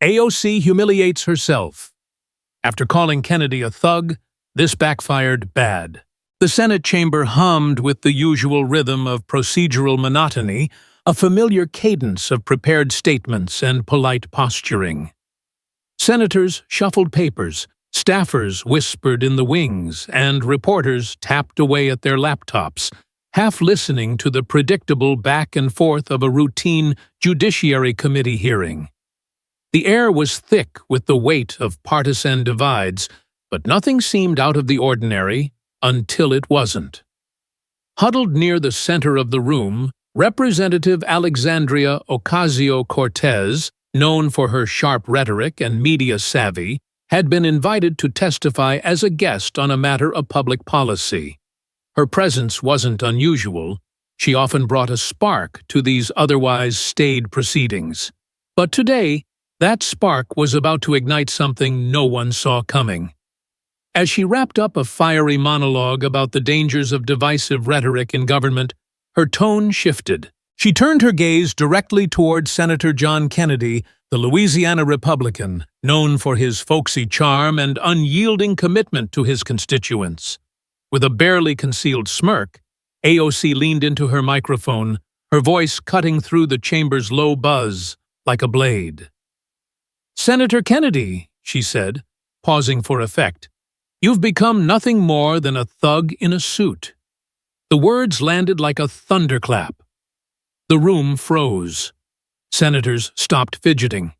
AOC humiliates herself. After calling Kennedy a thug, this backfired bad. The Senate chamber hummed with the usual rhythm of procedural monotony, a familiar cadence of prepared statements and polite posturing. Senators shuffled papers, staffers whispered in the wings, and reporters tapped away at their laptops, half listening to the predictable back and forth of a routine Judiciary Committee hearing. The air was thick with the weight of partisan divides, but nothing seemed out of the ordinary until it wasn't. Huddled near the center of the room, Representative Alexandria Ocasio-Cortez, known for her sharp rhetoric and media savvy, had been invited to testify as a guest on a matter of public policy. Her presence wasn't unusual. She often brought a spark to these otherwise staid proceedings. But today, that spark was about to ignite something no one saw coming. As she wrapped up a fiery monologue about the dangers of divisive rhetoric in government, her tone shifted. She turned her gaze directly toward Senator John Kennedy, the Louisiana Republican, known for his folksy charm and unyielding commitment to his constituents. With a barely concealed smirk, AOC leaned into her microphone, her voice cutting through the chamber's low buzz like a blade. "Senator Kennedy," she said, pausing for effect, "you've become nothing more than a thug in a suit." The words landed like a thunderclap. The room froze. Senators stopped fidgeting.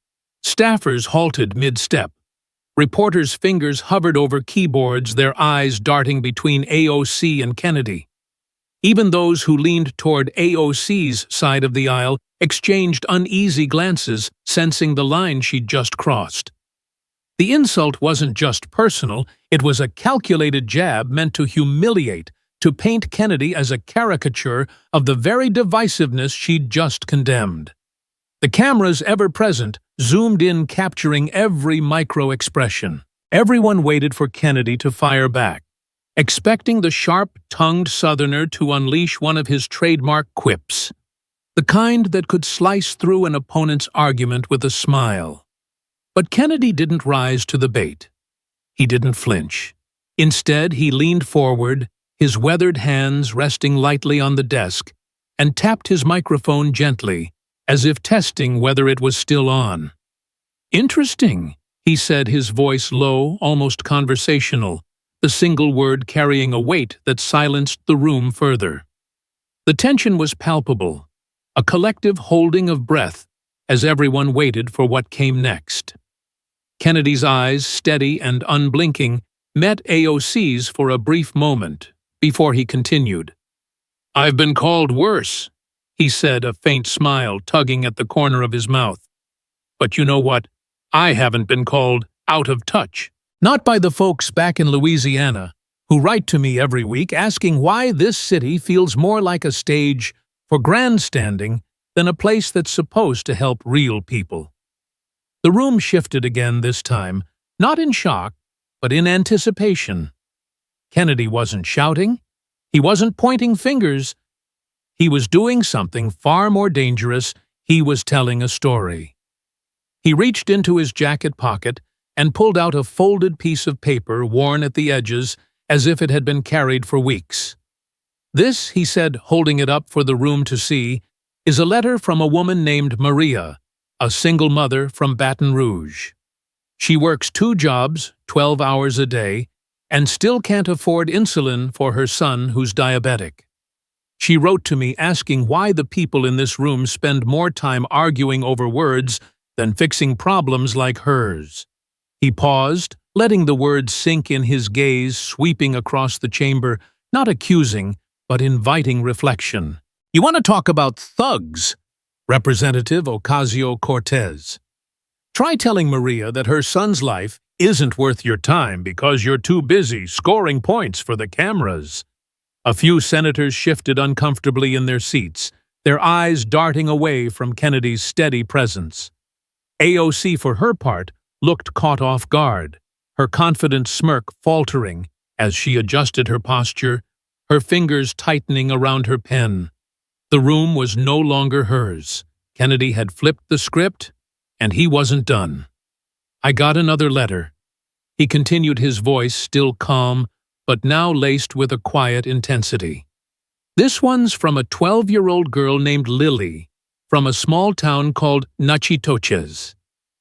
Staffers halted mid-step. Reporters' fingers hovered over keyboards, their eyes darting between AOC and Kennedy. Even those who leaned toward AOC's side of the aisle exchanged uneasy glances, sensing the line she'd just crossed. The insult wasn't just personal, it was a calculated jab meant to humiliate, to paint Kennedy as a caricature of the very divisiveness she'd just condemned. The cameras, ever present, zoomed in, capturing every micro-expression. Everyone waited for Kennedy to fire back, expecting the sharp-tongued Southerner to unleash one of his trademark quips, the kind that could slice through an opponent's argument with a smile. But Kennedy didn't rise to the bait. He didn't flinch. Instead, he leaned forward, his weathered hands resting lightly on the desk, and tapped his microphone gently, as if testing whether it was still on. "Interesting," he said, his voice low, almost conversational, the single word carrying a weight that silenced the room further. The tension was palpable, a collective holding of breath as everyone waited for what came next. Kennedy's eyes, steady and unblinking, met AOC's for a brief moment before he continued. "I've been called worse," he said, a faint smile tugging at the corner of his mouth. "But you know what? I haven't been called out of touch. Not by the folks back in Louisiana, who write to me every week asking why this city feels more like a stage for grandstanding than a place that's supposed to help real people." The room shifted again this time, not in shock, but in anticipation. Kennedy wasn't shouting. He wasn't pointing fingers. He was doing something far more dangerous. He was telling a story. He reached into his jacket pocket and pulled out a folded piece of paper worn at the edges as if it had been carried for weeks. "This," he said, holding it up for the room to see, "is a letter from a woman named Maria, a single mother from Baton Rouge. She works 2 jobs, 12 hours a day, and still can't afford insulin for her son who's diabetic. She wrote to me asking why the people in this room spend more time arguing over words than fixing problems like hers." He paused, letting the words sink in, his gaze sweeping across the chamber, not accusing, but inviting reflection. "You want to talk about thugs, Representative Ocasio-Cortez? Try telling Maria that her son's life isn't worth your time because you're too busy scoring points for the cameras." A few senators shifted uncomfortably in their seats, their eyes darting away from Kennedy's steady presence. AOC, for her part, looked caught off guard, her confident smirk faltering as she adjusted her posture, her fingers tightening around her pen. The room was no longer hers. Kennedy had flipped the script, And he wasn't done. I got another letter. He continued, his voice still calm, but now laced with a quiet intensity. This one's from a 12-year-old girl named Lily, from a small town called Nachitoches.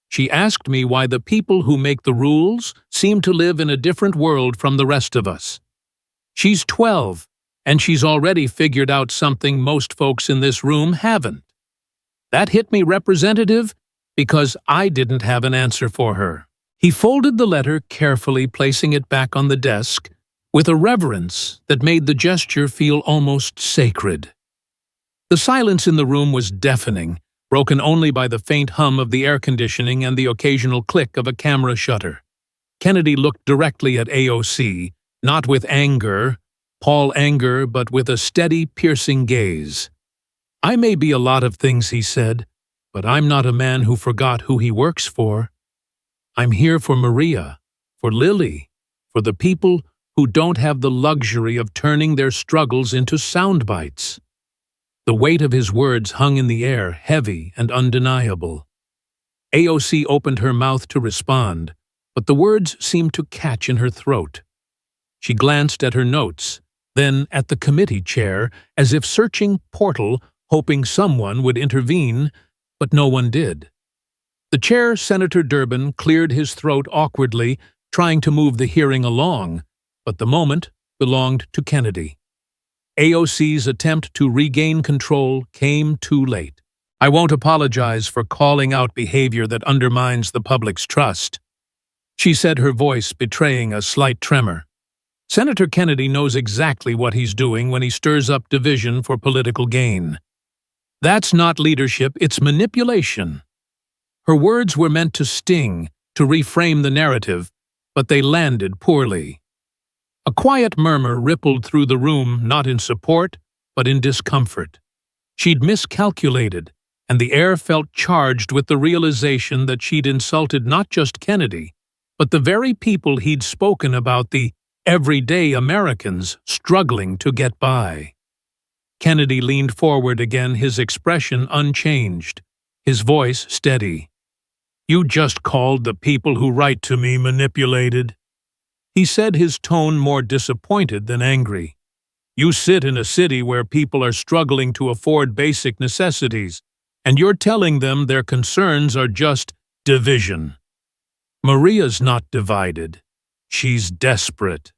She asked me why the people who make the rules seem to live in a different world from the rest of us. She's 12, and she's already figured out something most folks in this room haven't. That hit me, Representative, because I didn't have an answer for her. He folded the letter carefully, placing it back on the desk, with a reverence that made the gesture feel almost sacred. The silence in the room was deafening, broken only by the faint hum of the air conditioning and the occasional click of a camera shutter. Kennedy looked directly at AOC, not with anger, Paul anger, but with a steady, piercing gaze. "I may be a lot of things," he said, "but I'm not a man who forgot who he works for. I'm here for Maria, for Lily, for the people who don't have the luxury of turning their struggles into sound bites." The weight of his words hung in the air, heavy and undeniable. AOC opened her mouth to respond, but the words seemed to catch in her throat. She glanced at her notes, then at the committee chair, as if searching portal, hoping someone would intervene, but no one did. The chair, Senator Durbin, cleared his throat awkwardly, trying to move the hearing along, but the moment belonged to Kennedy. AOC's attempt to regain control came too late. "I won't apologize for calling out behavior that undermines the public's trust," she said, her voice betraying a slight tremor. "Senator Kennedy knows exactly what he's doing when he stirs up division for political gain. That's not leadership, it's manipulation." Her words were meant to sting, to reframe the narrative, but they landed poorly. A quiet murmur rippled through the room, not in support, but in discomfort. She'd miscalculated, and the air felt charged with the realization that she'd insulted not just Kennedy, but the very people he'd spoken about, the everyday Americans struggling to get by. Kennedy leaned forward again, his expression unchanged, his voice steady. "You just called the people who write to me manipulated," he said, his tone more disappointed than angry. "You sit in a city where people are struggling to afford basic necessities, and you're telling them their concerns are just division. Maria's not divided. She's desperate.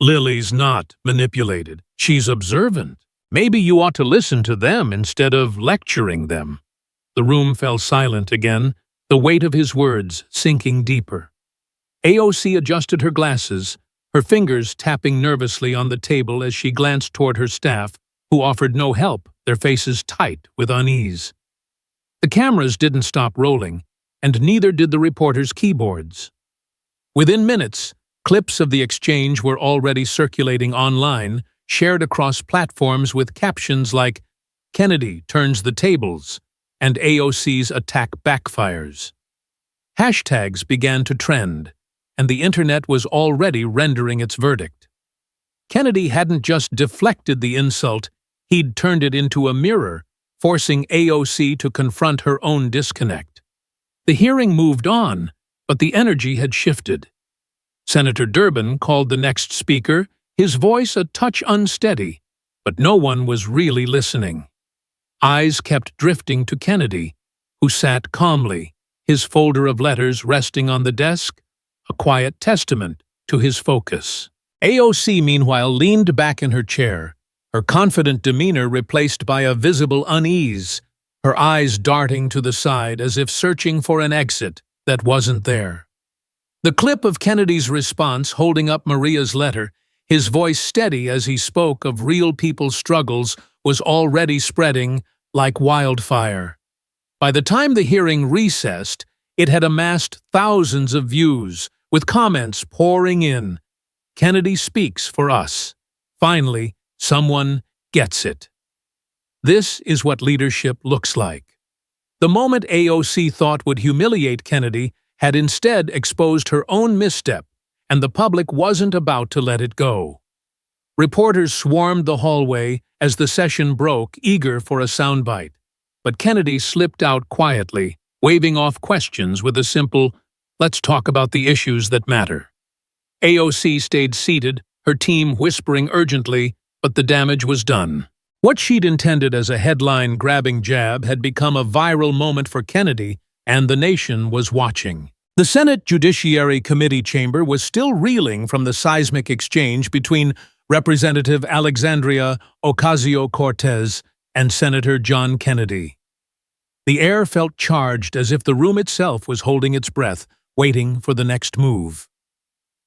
Lily's not manipulated. She's observant. Maybe you ought to listen to them instead of lecturing them." The room fell silent again, the weight of his words sinking deeper. AOC adjusted her glasses, her fingers tapping nervously on the table as she glanced toward her staff, who offered no help, their faces tight with unease. The cameras didn't stop rolling, and neither did the reporters' keyboards. Within minutes, clips of the exchange were already circulating online, shared across platforms with captions like "Kennedy turns the tables" and "AOC's attack backfires." Hashtags began to trend, and the internet was already rendering its verdict. Kennedy hadn't just deflected the insult, he'd turned it into a mirror, forcing AOC to confront her own disconnect. The hearing moved on, but the energy had shifted. Senator Durbin called the next speaker, his voice a touch unsteady, but no one was really listening. Eyes kept drifting to Kennedy, who sat calmly, his folder of letters resting on the desk, a quiet testament to his focus. AOC, meanwhile, leaned back in her chair, her confident demeanor replaced by a visible unease, her eyes darting to the side as if searching for an exit that wasn't there. The clip of Kennedy's response holding up Maria's letter, his voice steady as he spoke of real people's struggles, was already spreading like wildfire. By the time the hearing recessed, it had amassed thousands of views, with comments pouring in. "Kennedy speaks for us. Finally, someone gets it." This is what leadership looks like. The moment AOC thought would humiliate Kennedy had instead exposed her own misstep, and the public wasn't about to let it go. Reporters swarmed the hallway as the session broke, eager for a soundbite. But Kennedy slipped out quietly, waving off questions with a simple, "Let's talk about the issues that matter." AOC stayed seated, her team whispering urgently, but the damage was done. What she'd intended as a headline-grabbing jab had become a viral moment for Kennedy, and the nation was watching. The Senate Judiciary Committee chamber was still reeling from the seismic exchange between Representative Alexandria Ocasio-Cortez and Senator John Kennedy. The air felt charged, as if the room itself was holding its breath, waiting for the next move.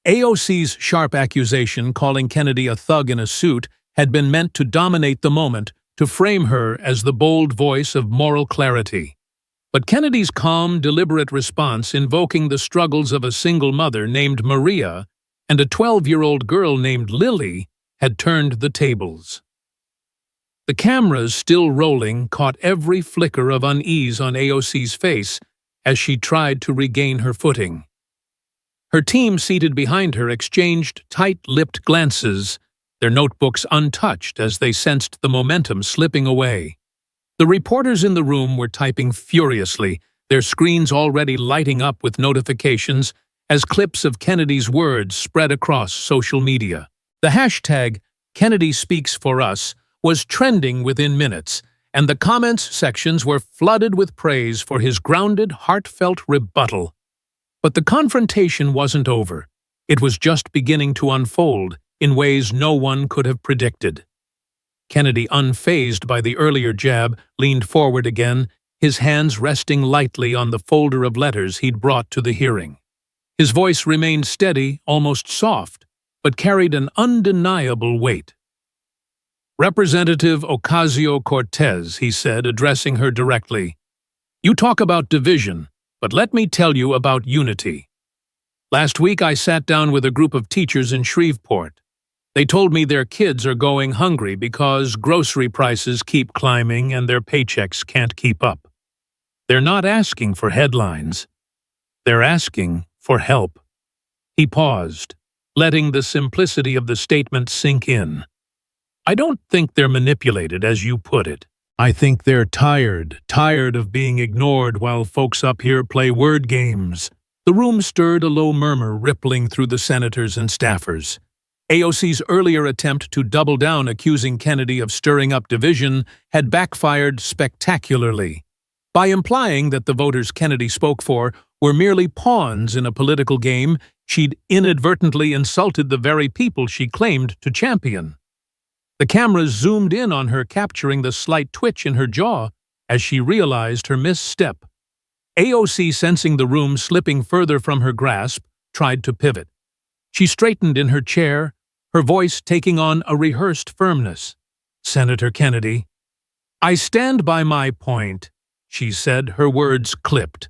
AOC's sharp accusation calling Kennedy a thug in a suit had been meant to dominate the moment, to frame her as the bold voice of moral clarity. But Kennedy's calm, deliberate response, invoking the struggles of a single mother named Maria and a 12-year-old girl named Lily, had turned the tables. The cameras, still rolling, caught every flicker of unease on AOC's face as she tried to regain her footing. Her team seated behind her exchanged tight-lipped glances, their notebooks untouched as they sensed the momentum slipping away. The reporters in the room were typing furiously, their screens already lighting up with notifications as clips of Kennedy's words spread across social media. The hashtag #KennedySpeaksForUs was trending within minutes, and the comments sections were flooded with praise for his grounded, heartfelt rebuttal. But the confrontation wasn't over. It was just beginning to unfold in ways no one could have predicted. Kennedy, unfazed by the earlier jab, leaned forward again, his hands resting lightly on the folder of letters he'd brought to the hearing. His voice remained steady, almost soft, but carried an undeniable weight. "Representative Ocasio-Cortez," he said, addressing her directly, "you talk about division, but let me tell you about unity. Last week I sat down with a group of teachers in Shreveport. They told me their kids are going hungry because grocery prices keep climbing and their paychecks can't keep up. They're not asking for headlines. They're asking for help." He paused, letting the simplicity of the statement sink in. "I don't think they're manipulated, as you put it. I think they're tired of being ignored while folks up here play word games." The room stirred, a low murmur rippling through the senators and staffers. AOC's earlier attempt to double down, accusing Kennedy of stirring up division, had backfired spectacularly. By implying that the voters Kennedy spoke for were merely pawns in a political game, she'd inadvertently insulted the very people she claimed to champion. The cameras zoomed in on her, capturing the slight twitch in her jaw as she realized her misstep. AOC, sensing the room slipping further from her grasp, tried to pivot. She straightened in her chair, her voice taking on a rehearsed firmness. "Senator Kennedy, I stand by my point," she said, her words clipped.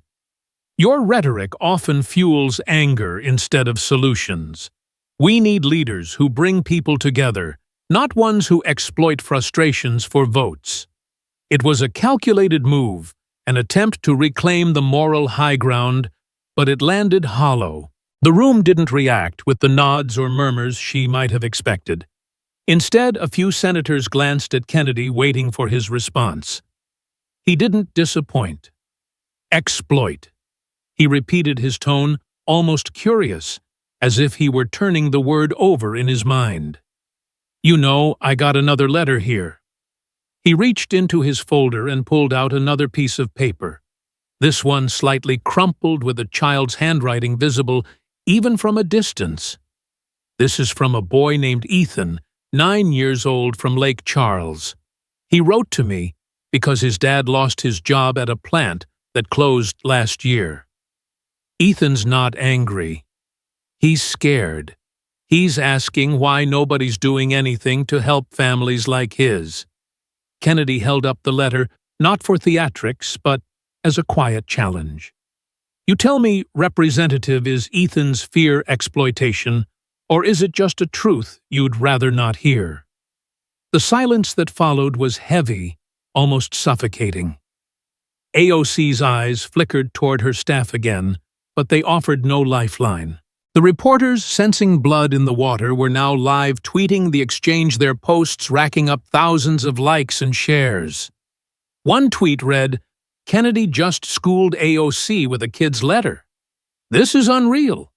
"Your rhetoric often fuels anger instead of solutions. We need leaders who bring people together, not ones who exploit frustrations for votes." It was a calculated move, an attempt to reclaim the moral high ground, but it landed hollow. The room didn't react with the nods or murmurs she might have expected. Instead, a few senators glanced at Kennedy, waiting for his response. He didn't disappoint. "Exploit." He repeated, his tone almost curious, as if he were turning the word over in his mind. "You know, I got another letter here." He reached into his folder and pulled out another piece of paper, this one slightly crumpled with a child's handwriting visible even from a distance. "This is from a boy named Ethan, 9 years old, from Lake Charles. He wrote to me because his dad lost his job at a plant that closed last year. Ethan's not angry. He's scared. He's asking why nobody's doing anything to help families like his." Kennedy held up the letter, not for theatrics, but as a quiet challenge. "You tell me, Representative, is Ethan's fear exploitation, or is it just a truth you'd rather not hear?" The silence that followed was heavy, almost suffocating. AOC's eyes flickered toward her staff again, but they offered no lifeline. The reporters, sensing blood in the water, were now live tweeting the exchange, their posts racking up thousands of likes and shares. One tweet read, Kennedy just schooled AOC with a kid's letter. This is unreal.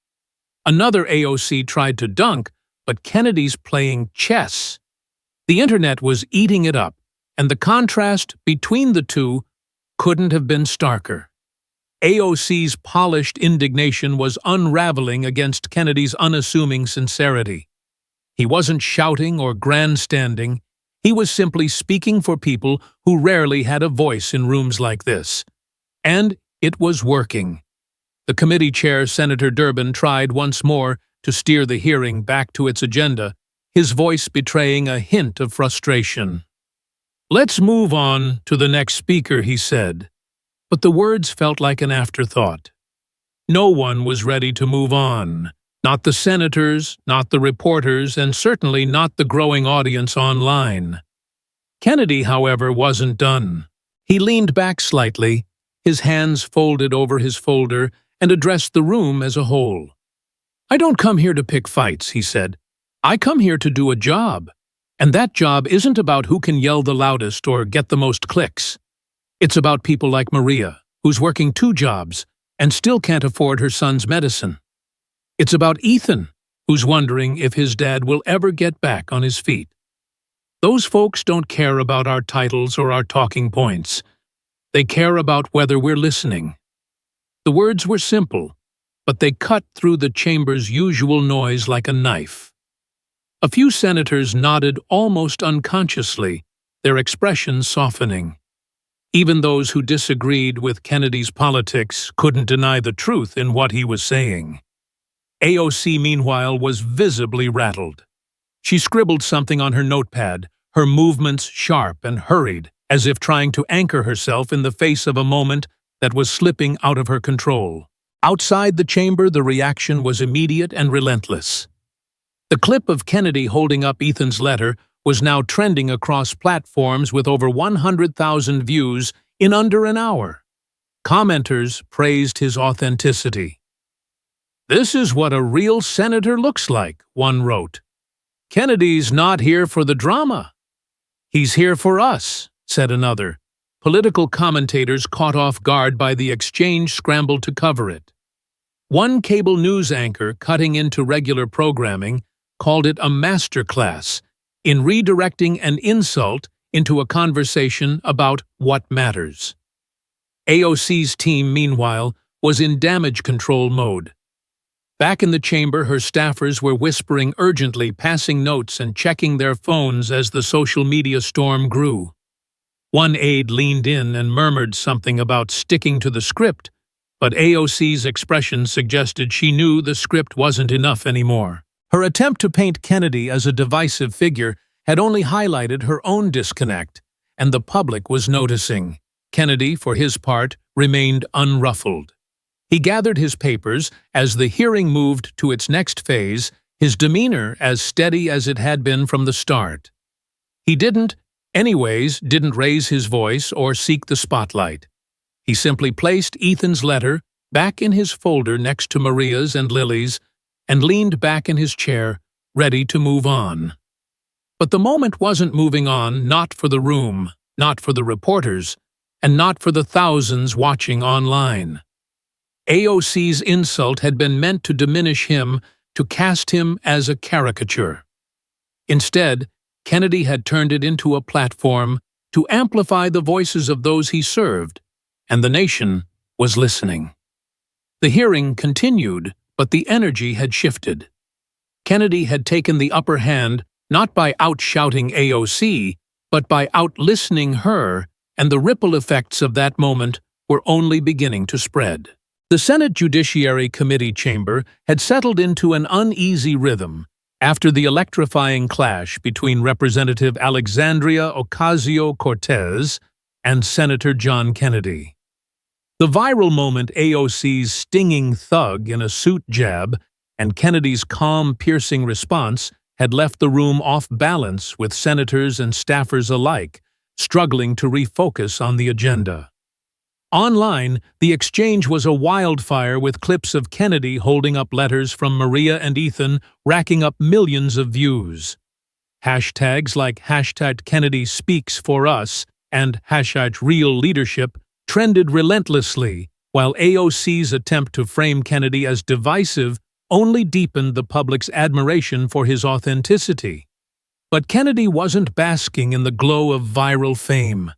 Another AOC tried to dunk, but Kennedy's playing chess. The internet was eating it up, and the contrast between the two couldn't have been starker. AOC's polished indignation was unraveling against Kennedy's unassuming sincerity. He wasn't shouting or grandstanding. He was simply speaking for people who rarely had a voice in rooms like this. And it was working. The committee chair, Senator Durbin, tried once more to steer the hearing back to its agenda, his voice betraying a hint of frustration. "Let's move on to the next speaker," he said. But the words felt like an afterthought. No one was ready to move on. Not the senators, not the reporters, and certainly not the growing audience online. Kennedy, however, wasn't done. He leaned back slightly, his hands folded over his folder, and addressed the room as a whole. "I don't come here to pick fights," he said. "I come here to do a job. And that job isn't about who can yell the loudest or get the most clicks. It's about people like Maria, who's working 2 jobs and still can't afford her son's medicine. It's about Ethan, who's wondering if his dad will ever get back on his feet. Those folks don't care about our titles or our talking points. They care about whether we're listening." The words were simple, but they cut through the chamber's usual noise like a knife. A few senators nodded almost unconsciously, their expressions softening. Even those who disagreed with Kennedy's politics couldn't deny the truth in what he was saying. AOC, meanwhile, was visibly rattled. She scribbled something on her notepad, her movements sharp and hurried, as if trying to anchor herself in the face of a moment that was slipping out of her control. Outside the chamber, the reaction was immediate and relentless. The clip of Kennedy holding up Ethan's letter was now trending across platforms with over 100,000 views in under an hour. Commenters praised his authenticity. "This is what a real senator looks like," one wrote. "Kennedy's not here for the drama. He's here for us," said another. Political commentators caught off guard by the exchange scrambled to cover it. One cable news anchor, cutting into regular programming, called it a masterclass in redirecting an insult into a conversation about what matters. AOC's team, meanwhile, was in damage control mode. Back in the chamber, her staffers were whispering urgently, passing notes and checking their phones as the social media storm grew. One aide leaned in and murmured something about sticking to the script, but AOC's expression suggested she knew the script wasn't enough anymore. Her attempt to paint Kennedy as a divisive figure had only highlighted her own disconnect, and the public was noticing. Kennedy, for his part, remained unruffled. He gathered his papers as the hearing moved to its next phase, his demeanor as steady as it had been from the start. He didn't raise his voice or seek the spotlight. He simply placed Ethan's letter back in his folder next to Maria's and Lily's and leaned back in his chair, ready to move on. But the moment wasn't moving on, not for the room, not for the reporters, and not for the thousands watching online. AOC's insult had been meant to diminish him, to cast him as a caricature. Instead, Kennedy had turned it into a platform to amplify the voices of those he served, and the nation was listening. The hearing continued, but the energy had shifted. Kennedy had taken the upper hand not by outshouting AOC, but by outlistening her, and the ripple effects of that moment were only beginning to spread. The Senate Judiciary Committee chamber had settled into an uneasy rhythm after the electrifying clash between Representative Alexandria Ocasio-Cortez and Senator John Kennedy. The viral moment, AOC's stinging thug in a suit jab and Kennedy's calm, piercing response, had left the room off balance, with senators and staffers alike struggling to refocus on the agenda. Online, the exchange was a wildfire, with clips of Kennedy holding up letters from Maria and Ethan racking up millions of views. Hashtags like #KennedySpeaksForUs and #RealLeadership trended relentlessly, while AOC's attempt to frame Kennedy as divisive only deepened the public's admiration for his authenticity. But Kennedy wasn't basking in the glow of viral fame.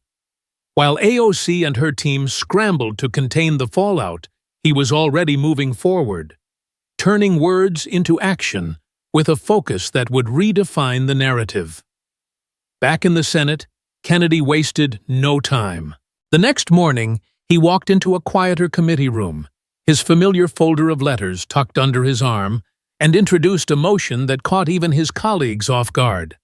While AOC and her team scrambled to contain the fallout, he was already moving forward, turning words into action with a focus that would redefine the narrative. Back in the Senate, Kennedy wasted no time. The next morning, he walked into a quieter committee room, his familiar folder of letters tucked under his arm, and introduced a motion that caught even his colleagues off guard.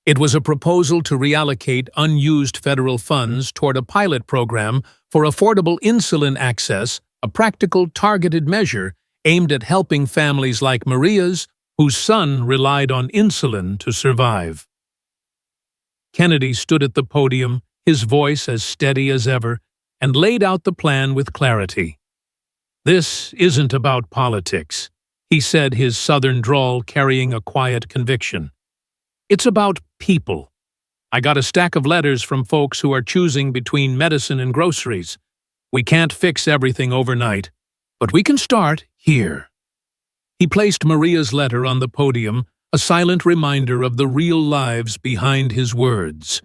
It was a proposal to reallocate unused federal funds toward a pilot program for affordable insulin access, a practical, targeted measure aimed at helping families like Maria's, whose son relied on insulin to survive. Kennedy stood at the podium, his voice as steady as ever, and laid out the plan with clarity. "This isn't about politics," he said, his southern drawl carrying a quiet conviction. "It's about people. I got a stack of letters from folks who are choosing between medicine and groceries. We can't fix everything overnight, but we can start here." He placed Maria's letter on the podium, a silent reminder of the real lives behind his words.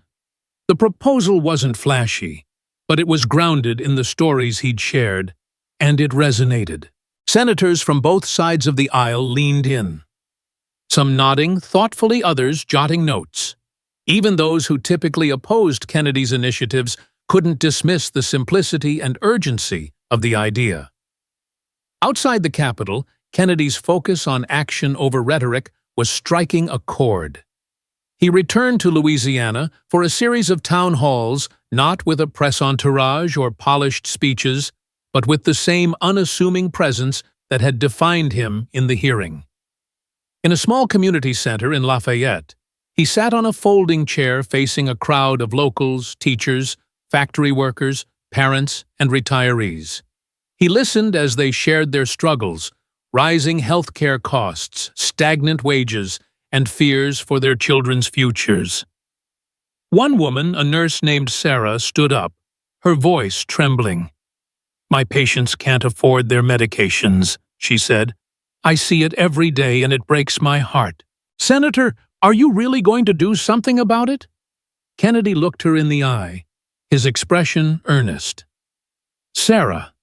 The proposal wasn't flashy, but it was grounded in the stories he'd shared, and it resonated. Senators from both sides of the aisle leaned in, some nodding thoughtfully, others jotting notes. Even those who typically opposed Kennedy's initiatives couldn't dismiss the simplicity and urgency of the idea. Outside the Capitol, Kennedy's focus on action over rhetoric was striking a chord. He returned to Louisiana for a series of town halls, not with a press entourage or polished speeches, but with the same unassuming presence that had defined him in the hearing. In a small community center in Lafayette, he sat on a folding chair facing a crowd of locals, teachers, factory workers, parents, and retirees. He listened as they shared their struggles, rising healthcare costs, stagnant wages, and fears for their children's futures. One woman, a nurse named Sarah, stood up, her voice trembling. "My patients can't afford their medications," she said. "I see it every day and it breaks my heart." "Senator, are you really going to do something about it?" Kennedy looked her in the eye, his expression earnest. "Sarah,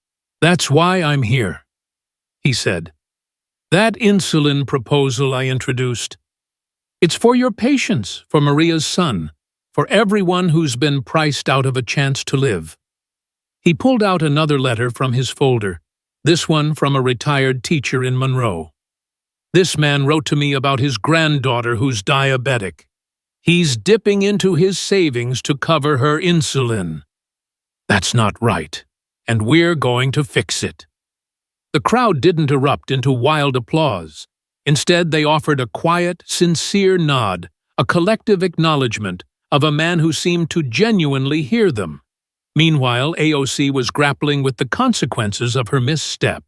that's why I'm here," he said. "That insulin proposal I introduced, it's for your patients, for Maria's son, for everyone who's been priced out of a chance to live." He pulled out another letter from his folder, this one from a retired teacher in Monroe. "This man wrote to me about his granddaughter who's diabetic. He's dipping into his savings to cover her insulin. That's not right, and we're going to fix it." The crowd didn't erupt into wild applause. Instead, they offered a quiet, sincere nod, a collective acknowledgement of a man who seemed to genuinely hear them. Meanwhile, AOC was grappling with the consequences of her misstep.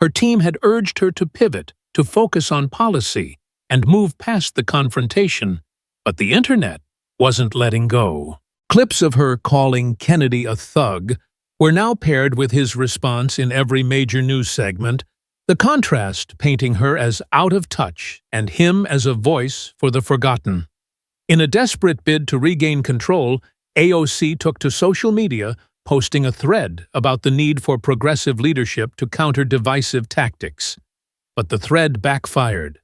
Her team had urged her to pivot, to focus on policy, and move past the confrontation, but the internet wasn't letting go. Clips of her calling Kennedy a thug were now paired with his response in every major news segment, the contrast painting her as out of touch and him as a voice for the forgotten. In a desperate bid to regain control, AOC took to social media, posting a thread about the need for progressive leadership to counter divisive tactics. But the thread backfired.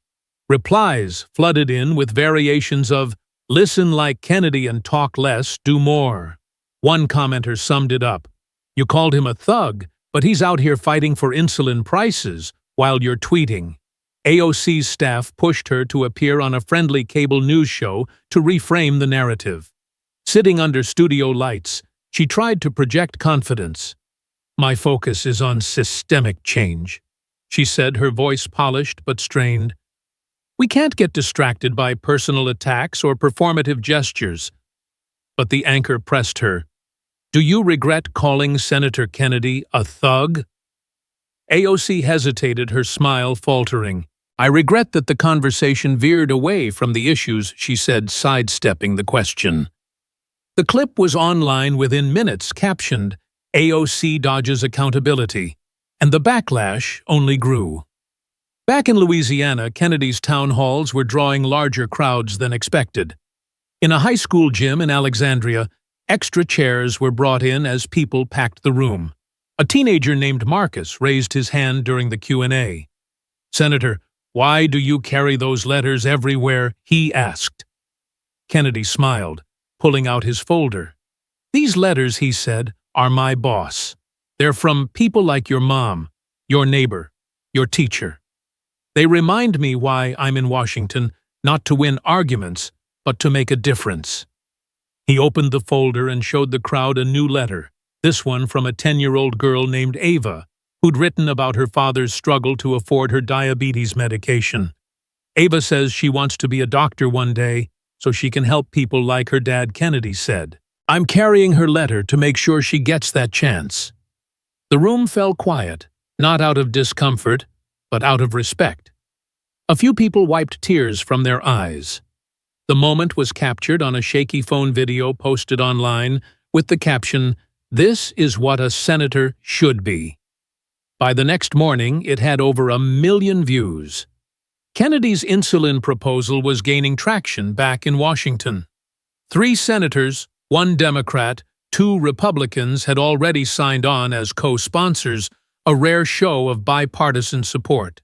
Replies flooded in with variations of, "Listen like Kennedy and talk less, do more." One commenter summed it up. "You called him a thug, but he's out here fighting for insulin prices while you're tweeting." AOC's staff pushed her to appear on a friendly cable news show to reframe the narrative. Sitting under studio lights, she tried to project confidence. "My focus is on systemic change," she said, her voice polished but strained. "We can't get distracted by personal attacks or performative gestures." But the anchor pressed her. "Do you regret calling Senator Kennedy a thug?" AOC hesitated, her smile faltering. "I regret that the conversation veered away from the issues," she said, sidestepping the question. The clip was online within minutes, captioned, AOC dodges accountability, and the backlash only grew. Back in Louisiana, Kennedy's town halls were drawing larger crowds than expected. In a high school gym in Alexandria, extra chairs were brought in as people packed the room. A teenager named Marcus raised his hand during the Q&A. "Senator, why do you carry those letters everywhere?" he asked. Kennedy smiled, pulling out his folder. "These letters," he said, "are my boss. They're from people like your mom, your neighbor, your teacher. They remind me why I'm in Washington, not to win arguments, but to make a difference." He opened the folder and showed the crowd a new letter, this one from a 10-year-old girl named Ava, who'd written about her father's struggle to afford her diabetes medication. Ava says she wants to be a doctor one day so she can help people like her dad, Kennedy said. "I'm carrying her letter to make sure she gets that chance." The room fell quiet, not out of discomfort, but out of respect. A few people wiped tears from their eyes. The moment was captured on a shaky phone video posted online with the caption, "This is what a senator should be." By the next morning, it had over 1 million views. Kennedy's insulin proposal was gaining traction back in Washington. 3 senators, 1 Democrat, 2 Republicans had already signed on as co-sponsors, a rare show of bipartisan support.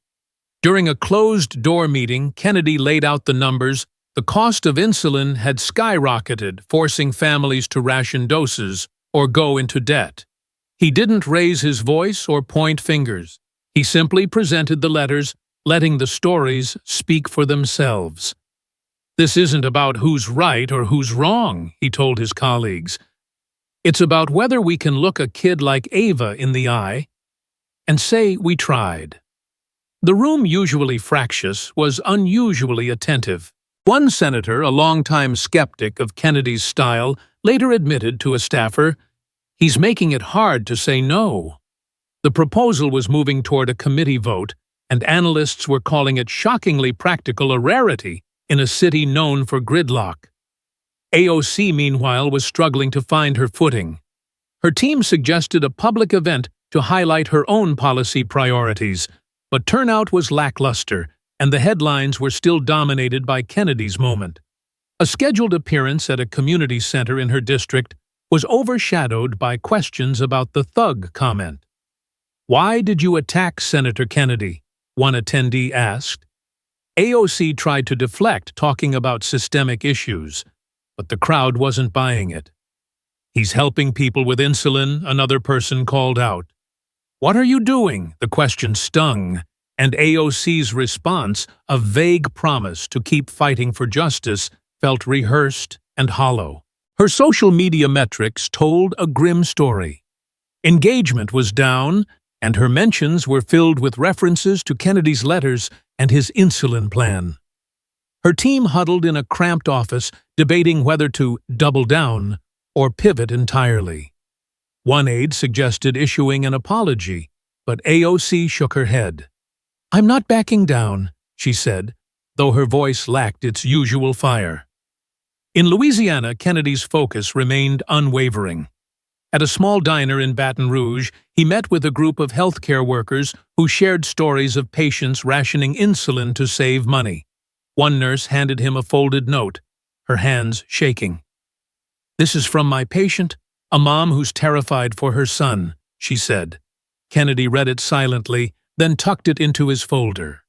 During a closed-door meeting, Kennedy laid out the numbers. The cost of insulin had skyrocketed, forcing families to ration doses or go into debt. He didn't raise his voice or point fingers. He simply presented the letters, letting the stories speak for themselves. "This isn't about who's right or who's wrong," he told his colleagues. "It's about whether we can look a kid like Ava in the eye and say we tried." The room, usually fractious, was unusually attentive. One senator, a longtime skeptic of Kennedy's style, later admitted to a staffer, "He's making it hard to say no." The proposal was moving toward a committee vote, and analysts were calling it shockingly practical, a rarity in a city known for gridlock. AOC, meanwhile, was struggling to find her footing. Her team suggested a public event to highlight her own policy priorities, but turnout was lackluster, and the headlines were still dominated by Kennedy's moment. A scheduled appearance at a community center in her district was overshadowed by questions about the thug comment. "Why did you attack Senator Kennedy?" one attendee asked. AOC tried to deflect, talking about systemic issues, but the crowd wasn't buying it. "He's helping people with insulin," another person called out. "What are you doing?" The question stung, and AOC's response, a vague promise to keep fighting for justice, felt rehearsed and hollow. Her social media metrics told a grim story. Engagement was down, and her mentions were filled with references to Kennedy's letters and his insulin plan. Her team huddled in a cramped office, debating whether to double down or pivot entirely. One aide suggested issuing an apology, but AOC shook her head. "I'm not backing down," she said, though her voice lacked its usual fire. In Louisiana, Kennedy's focus remained unwavering. At a small diner in Baton Rouge, he met with a group of healthcare workers who shared stories of patients rationing insulin to save money. One nurse handed him a folded note, her hands shaking. "This is from my patient, a mom who's terrified for her son," she said. Kennedy read it silently, then tucked it into his folder.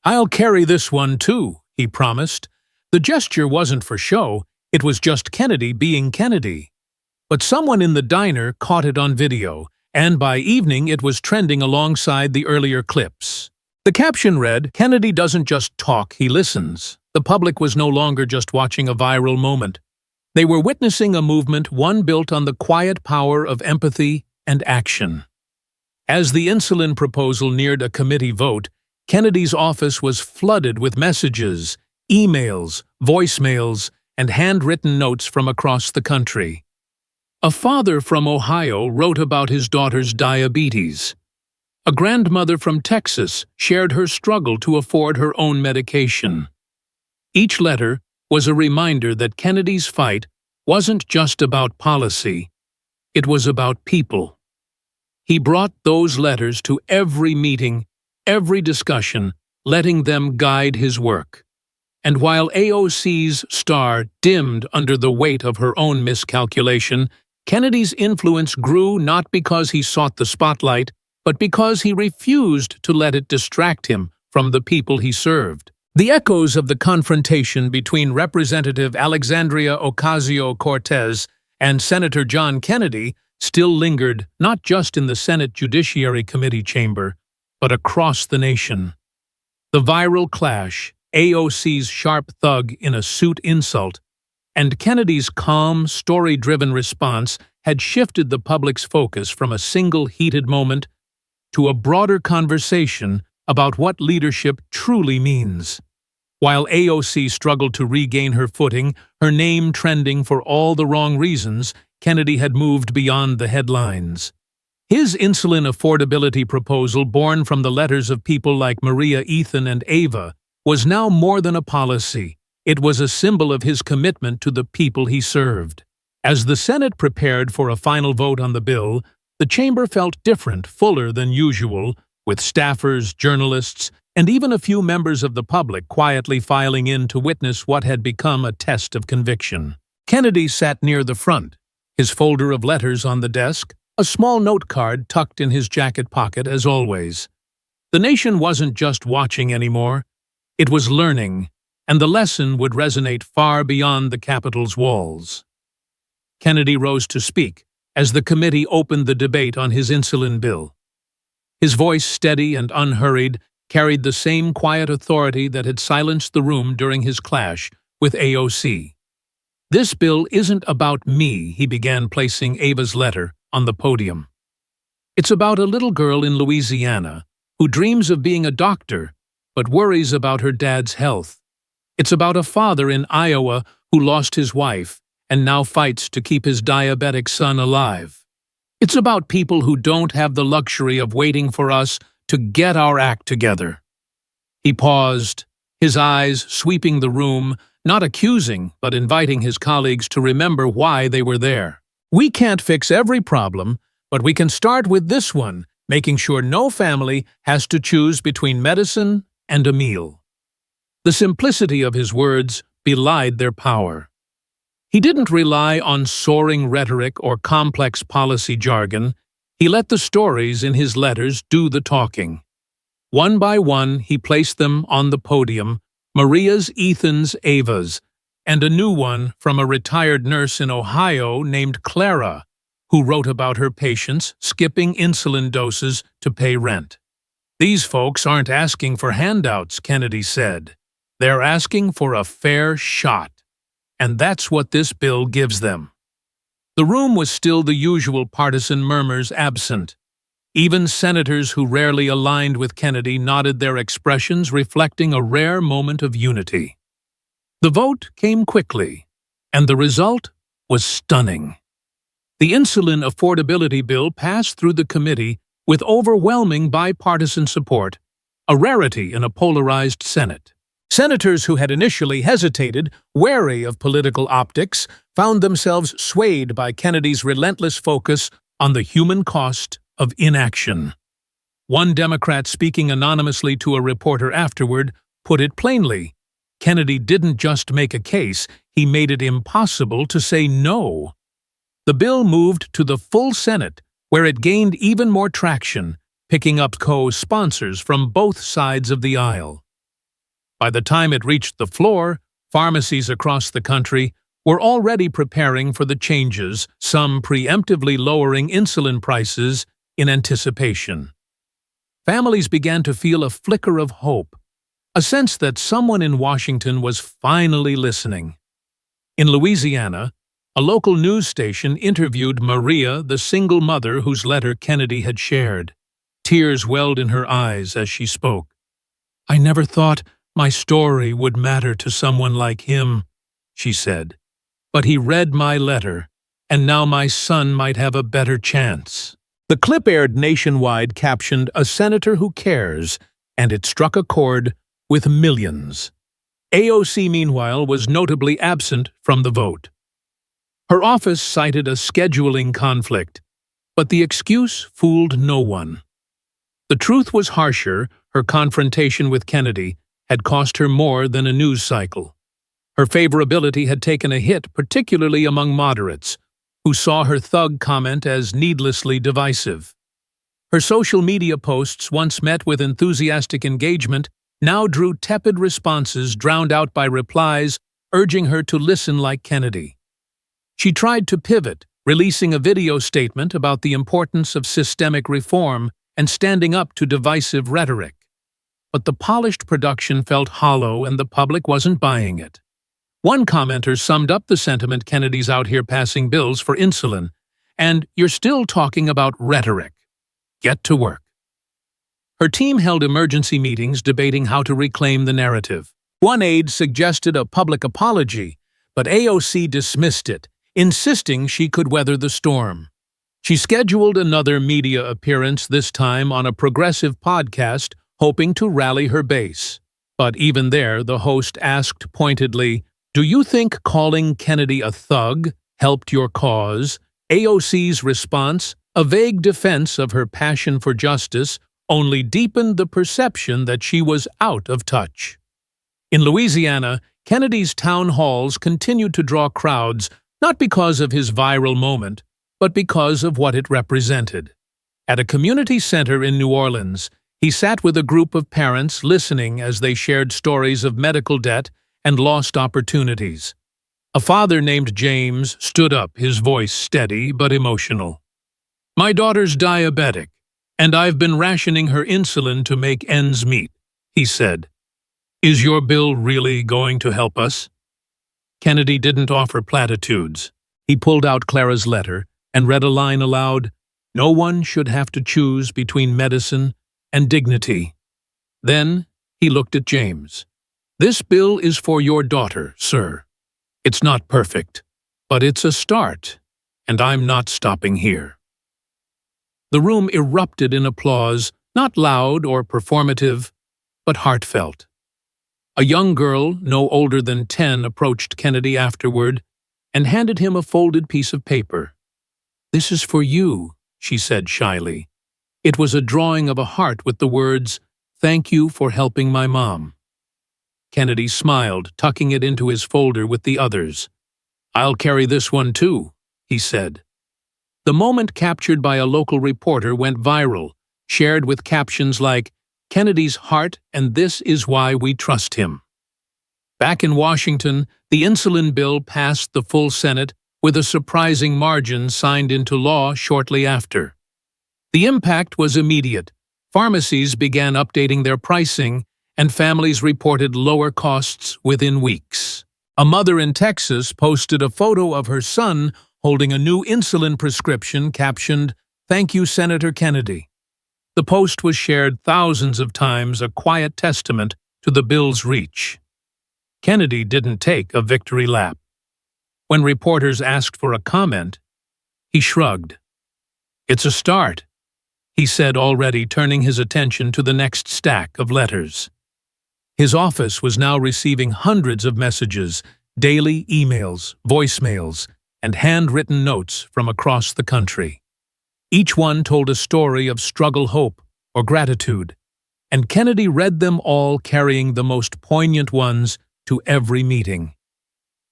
"I'll carry this one too," he promised. The gesture wasn't for show, it was just Kennedy being Kennedy. But someone in the diner caught it on video, and by evening it was trending alongside the earlier clips. The caption read, "Kennedy doesn't just talk, he listens." The public was no longer just watching a viral moment. They were witnessing a movement, one built on the quiet power of empathy and action. As the insulin proposal neared a committee vote, Kennedy's office was flooded with messages, emails, voicemails, and handwritten notes from across the country. A father from Ohio wrote about his daughter's diabetes. A grandmother from Texas shared her struggle to afford her own medication. Each letter was a reminder that Kennedy's fight wasn't just about policy. It was about people. He brought those letters to every meeting, every discussion, letting them guide his work. And while AOC's star dimmed under the weight of her own miscalculation, Kennedy's influence grew not because he sought the spotlight, but because he refused to let it distract him from the people he served. The echoes of the confrontation between Representative Alexandria Ocasio-Cortez and Senator John Kennedy still lingered not just in the Senate Judiciary Committee chamber, but across the nation. The viral clash, AOC's sharp thug in a suit insult, and Kennedy's calm, story-driven response had shifted the public's focus from a single heated moment to a broader conversation about what leadership truly means. While AOC struggled to regain her footing, her name trending for all the wrong reasons, Kennedy had moved beyond the headlines. His insulin affordability proposal, born from the letters of people like Maria, Ethan, and Ava, was now more than a policy. It was a symbol of his commitment to the people he served. As the Senate prepared for a final vote on the bill, the chamber felt different, fuller than usual, with staffers, journalists, and even a few members of the public quietly filing in to witness what had become a test of conviction. Kennedy sat near the front, his folder of letters on the desk, a small note card tucked in his jacket pocket as always. The nation wasn't just watching anymore, it was learning, and the lesson would resonate far beyond the Capitol's walls. Kennedy rose to speak as the committee opened the debate on his insulin bill. His voice, steady and unhurried, carried the same quiet authority that had silenced the room during his clash with AOC. "This bill isn't about me," he began, placing Ava's letter on the podium. "It's about a little girl in Louisiana who dreams of being a doctor but worries about her dad's health. It's about a father in Iowa who lost his wife and now fights to keep his diabetic son alive. It's about people who don't have the luxury of waiting for us to get our act together." He paused, his eyes sweeping the room, not accusing but inviting his colleagues to remember why they were there. "We can't fix every problem, but we can start with this one, making sure no family has to choose between medicine and a meal." The simplicity of his words belied their power. He didn't rely on soaring rhetoric or complex policy jargon. He let the stories in his letters do the talking. One by one, he placed them on the podium, Maria's, Ethan's, Ava's, and a new one from a retired nurse in Ohio named Clara, who wrote about her patients skipping insulin doses to pay rent. "These folks aren't asking for handouts," Kennedy said. "They're asking for a fair shot. And that's what this bill gives them." The room was still the usual partisan murmurs absent. Even senators who rarely aligned with Kennedy nodded, their expressions reflecting a rare moment of unity. The vote came quickly, and the result was stunning. The insulin affordability bill passed through the committee with overwhelming bipartisan support, a rarity in a polarized Senate. Senators who had initially hesitated, wary of political optics, found themselves swayed by Kennedy's relentless focus on the human cost of inaction. One Democrat, speaking anonymously to a reporter afterward, put it plainly: Kennedy didn't just make a case, he made it impossible to say no. The bill moved to the full Senate, where it gained even more traction, picking up co-sponsors from both sides of the aisle. By the time it reached the floor, pharmacies across the country were already preparing for the changes, some preemptively lowering insulin prices in anticipation. Families began to feel a flicker of hope, a sense that someone in Washington was finally listening. In Louisiana, a local news station interviewed Maria, the single mother whose letter Kennedy had shared. Tears welled in her eyes as she spoke. "I never thought my story would matter to someone like him," she said. "But he read my letter, and now my son might have a better chance." The clip aired nationwide, captioned "A Senator Who Cares," and it struck a chord with millions. AOC, meanwhile, was notably absent from the vote. Her office cited a scheduling conflict, but the excuse fooled no one. The truth was harsher. Her confrontation with Kennedy had cost her more than a news cycle. Her favorability had taken a hit, particularly among moderates, who saw her thug comment as needlessly divisive. Her social media posts, once met with enthusiastic engagement, now drew tepid responses drowned out by replies urging her to listen like Kennedy. She tried to pivot, releasing a video statement about the importance of systemic reform and standing up to divisive rhetoric. But the polished production felt hollow and the public wasn't buying it. One commenter summed up the sentiment: Kennedy's out here passing bills for insulin, and you're still talking about rhetoric. Get to work. Her team held emergency meetings debating how to reclaim the narrative. One aide suggested a public apology, but AOC dismissed it, insisting she could weather the storm. She scheduled another media appearance, this time on a progressive podcast, hoping to rally her base. But even there, the host asked pointedly, "Do you think calling Kennedy a thug helped your cause?" AOC's response, a vague defense of her passion for justice, only deepened the perception that she was out of touch. In Louisiana, Kennedy's town halls continued to draw crowds, not because of his viral moment, but because of what it represented. At a community center in New Orleans, he sat with a group of parents listening as they shared stories of medical debt and lost opportunities. A father named James stood up, his voice steady but emotional. "My daughter's diabetic, and I've been rationing her insulin to make ends meet," he said. "Is your bill really going to help us?" Kennedy didn't offer platitudes. He pulled out Clara's letter and read a line aloud: "No one should have to choose between medicine and dignity." Then he looked at James. "This bill is for your daughter, sir. It's not perfect, but it's a start, and I'm not stopping here." The room erupted in applause, not loud or performative, but heartfelt. A young girl, no older than 10, approached Kennedy afterward and handed him a folded piece of paper. "This is for you," she said shyly. It was a drawing of a heart with the words, "Thank you for helping my mom." Kennedy smiled, tucking it into his folder with the others. "I'll carry this one too," he said. The moment, captured by a local reporter, went viral, shared with captions like, "Kennedy's heart, and this is why we trust him." Back in Washington, the insulin bill passed the full Senate with a surprising margin, signed into law shortly after. The impact was immediate. Pharmacies began updating their pricing, and families reported lower costs within weeks. A mother in Texas posted a photo of her son holding a new insulin prescription captioned, "Thank you, Senator Kennedy." The post was shared thousands of times, a quiet testament to the bill's reach. Kennedy didn't take a victory lap. When reporters asked for a comment, he shrugged. "It's a start," he said, already turning his attention to the next stack of letters. His office was now receiving hundreds of messages, daily emails, voicemails, and handwritten notes from across the country. Each one told a story of struggle, hope, or gratitude, and Kennedy read them all, carrying the most poignant ones to every meeting.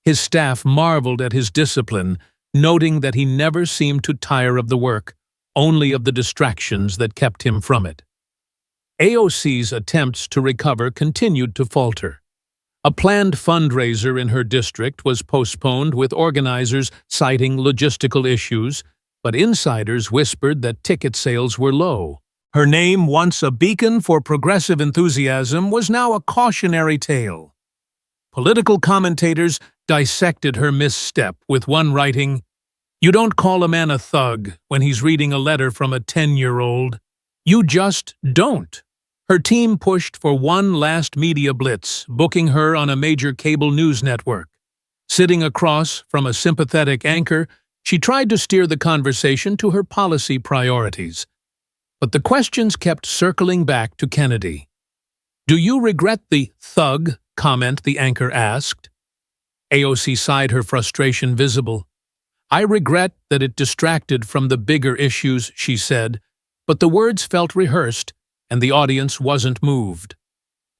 His staff marveled at his discipline, noting that he never seemed to tire of the work, only of the distractions that kept him from it. AOC's attempts to recover continued to falter. A planned fundraiser in her district was postponed, with organizers citing logistical issues, but insiders whispered that ticket sales were low. Her name, once a beacon for progressive enthusiasm, was now a cautionary tale. Political commentators dissected her misstep, with one writing, "You don't call a man a thug when he's reading a letter from a 10-year-old. You just don't." Her team pushed for one last media blitz, booking her on a major cable news network. Sitting across from a sympathetic anchor, she tried to steer the conversation to her policy priorities. But the questions kept circling back to Kennedy. "Do you regret the thug comment?" the anchor asked. AOC sighed, her frustration visible. "I regret that it distracted from the bigger issues," she said, but the words felt rehearsed, and the audience wasn't moved.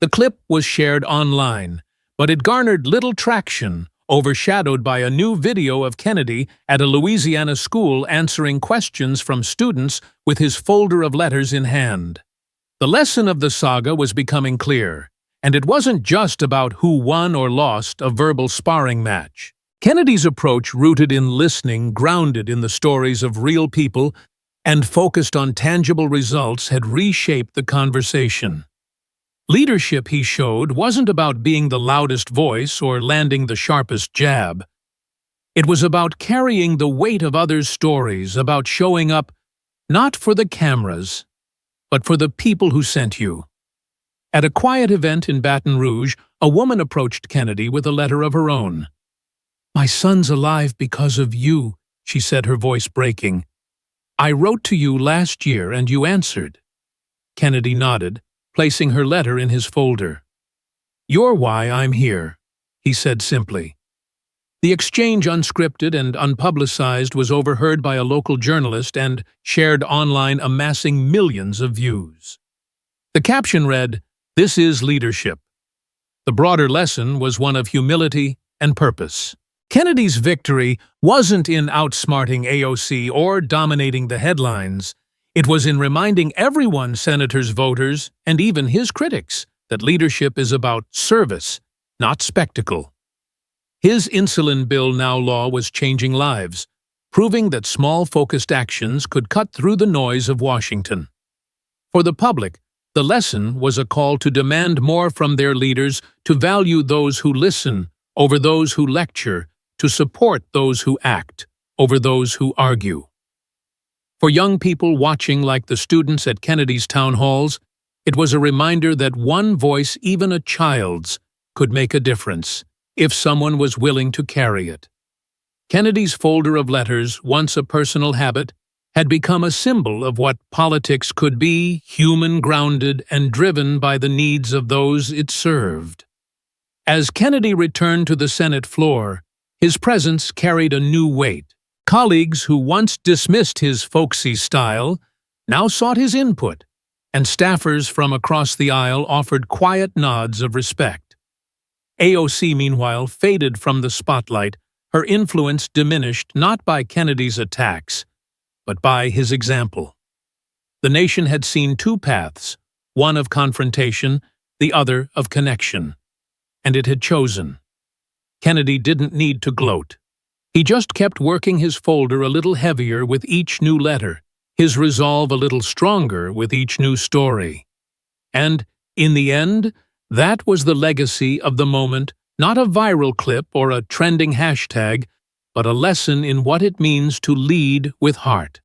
The clip was shared online, but it garnered little traction, overshadowed by a new video of Kennedy at a Louisiana school answering questions from students with his folder of letters in hand. The lesson of the saga was becoming clear, and it wasn't just about who won or lost a verbal sparring match. Kennedy's approach, rooted in listening, grounded in the stories of real people, and focused on tangible results, had reshaped the conversation. Leadership, he showed, wasn't about being the loudest voice or landing the sharpest jab. It was about carrying the weight of others' stories, about showing up not for the cameras, but for the people who sent you. At a quiet event in Baton Rouge, a woman approached Kennedy with a letter of her own. "My son's alive because of you," she said, her voice breaking. "I wrote to you last year and you answered." Kennedy nodded, placing her letter in his folder. "You're why I'm here," he said simply. The exchange, unscripted and unpublicized, was overheard by a local journalist and shared online, amassing millions of views. The caption read, "This is leadership." The broader lesson was one of humility and purpose. Kennedy's victory wasn't in outsmarting AOC or dominating the headlines. It was in reminding everyone, senators, voters, and even his critics, that leadership is about service, not spectacle. His insulin bill now law was changing lives, proving that small, focused actions could cut through the noise of Washington. For the public, the lesson was a call to demand more from their leaders, to value those who listen over those who lecture, to support those who act over those who argue. For young people watching, like the students at Kennedy's town halls, it was a reminder that one voice, even a child's, could make a difference, if someone was willing to carry it. Kennedy's folder of letters, once a personal habit, had become a symbol of what politics could be: human, grounded, and driven by the needs of those it served. As Kennedy returned to the Senate floor, his presence carried a new weight. Colleagues who once dismissed his folksy style now sought his input, and staffers from across the aisle offered quiet nods of respect. AOC, meanwhile, faded from the spotlight, her influence diminished not by Kennedy's attacks, but by his example. The nation had seen two paths, one of confrontation, the other of connection, and it had chosen. Kennedy didn't need to gloat. He just kept working his folder a little heavier with each new letter, his resolve a little stronger with each new story. And, in the end, that was the legacy of the moment, not a viral clip or a trending hashtag, but a lesson in what it means to lead with heart.